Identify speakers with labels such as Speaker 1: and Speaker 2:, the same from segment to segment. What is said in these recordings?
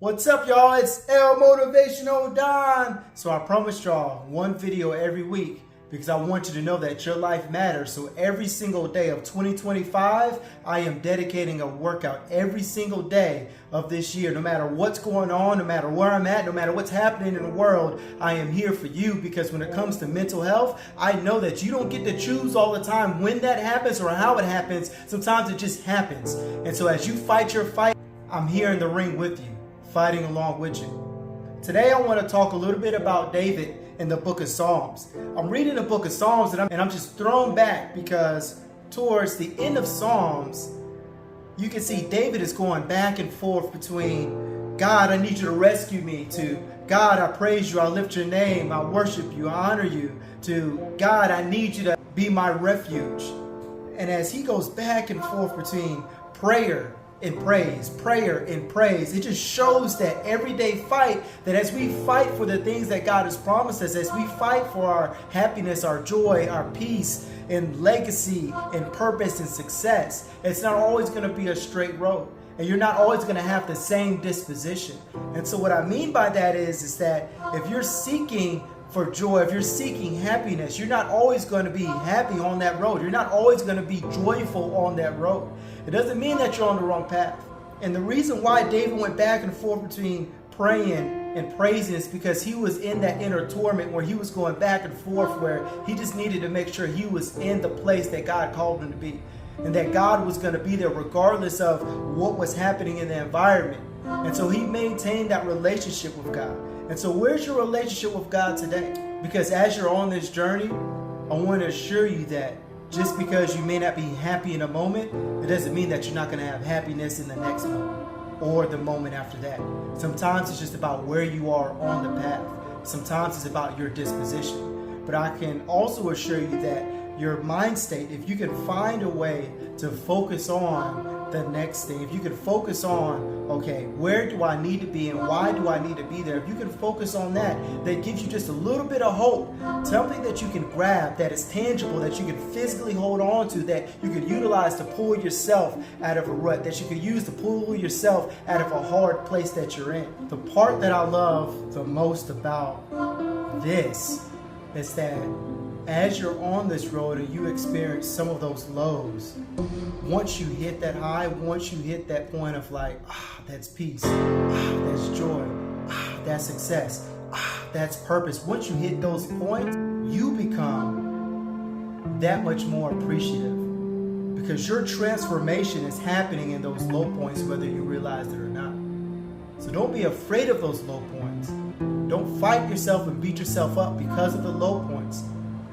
Speaker 1: What's up, y'all? It's Motivational Don. So I promised y'all one video every week because I want you to know that your life matters. So every single day of 2025, I am dedicating a workout every single day of this year. No matter what's going on, no matter where I'm at, no matter what's happening in the world, I am here for you because when it comes to mental health, I know that you don't get to choose all the time when that happens or how it happens. Sometimes it just happens. And so as you fight your fight, I'm here in the ring with you, fighting along with you. Today I want to talk a little bit about David in the book of Psalms. I'm reading the book of Psalms and I'm just thrown back because towards the end of Psalms, you can see David is going back and forth between God, I need you to rescue me, to God, I praise you, I lift your name, I worship you, I honor you, to God, I need you to be my refuge. And as he goes back and forth between prayer and praise, it just shows that everyday fight, that as we fight for the things that God has promised us, as we fight for our happiness, our joy, our peace, and legacy, and purpose, and success, it's not always going to be a straight road. And you're not always going to have the same disposition. And so what I mean by that is that if you're seeking for joy, if you're seeking happiness, you're not always going to be happy on that road. You're not always going to be joyful on that road. It doesn't mean that you're on the wrong path. And the reason why David went back and forth between praying and praising is because he was in that inner torment where he was going back and forth, where he just needed to make sure he was in the place that God called him to be, and that God was going to be there regardless of what was happening in the environment. And so he maintained that relationship with God. And so where's your relationship with God today? Because as you're on this journey, I want to assure you that just because you may not be happy in a moment, it doesn't mean that you're not going to have happiness in the next moment or the moment after that. Sometimes it's just about where you are on the path. Sometimes it's about your disposition. But I can also assure you that your mind state, if you can find a way to focus on the next thing, if you can focus on, okay, where do I need to be and why do I need to be there? If you can focus on that, that gives you just a little bit of hope, something that you can grab, that is tangible, that you can physically hold on to, that you can utilize to pull yourself out of a rut, that you can use to pull yourself out of a hard place that you're in. The part that I love the most about this is that as you're on this road and you experience some of those lows, once you hit that high, once you hit that point of like, that's peace, that's joy, that's success, that's purpose. Once you hit those points, you become that much more appreciative because your transformation is happening in those low points, whether you realize it or not. So don't be afraid of those low points. Don't fight yourself and beat yourself up because of the low points.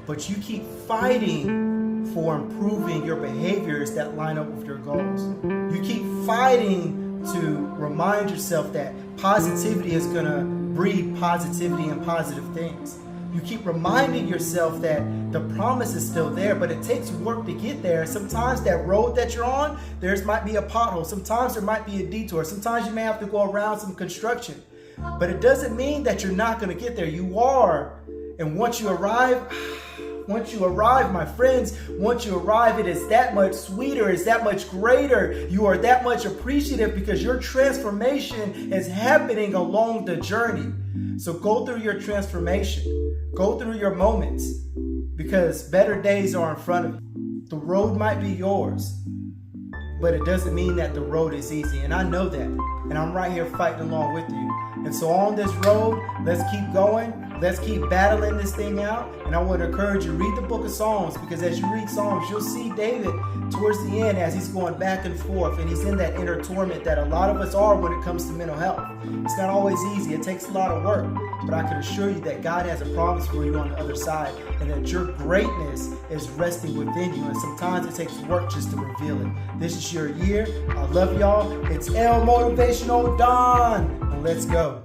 Speaker 1: But you keep fighting for improving your behaviors that line up with your goals. You keep fighting to remind yourself that positivity is going to breed positivity and positive things. You keep reminding yourself that the promise is still there, but it takes work to get there. Sometimes that road that you're on, there might be a pothole. Sometimes there might be a detour. Sometimes you may have to go around some construction. But it doesn't mean that you're not going to get there. You are. And once you arrive, my friends, once you arrive, it is that much sweeter, it's that much greater. You are that much appreciative because your transformation is happening along the journey. So go through your transformation. Go through your moments because better days are in front of you. The road might be yours, but it doesn't mean that the road is easy. And I know that. And I'm right here fighting along with you. And so on this road, let's keep going. Let's keep battling this thing out. And I want to encourage you, read the book of Psalms, because as you read Psalms, you'll see David towards the end as he's going back and forth and he's in that inner torment that a lot of us are when it comes to mental health. It's not always easy. It takes a lot of work. But I can assure you that God has a promise for you on the other side and that your greatness is resting within you. And sometimes it takes work just to reveal it. This is your year. I love y'all. It's Motivational Don. And let's go.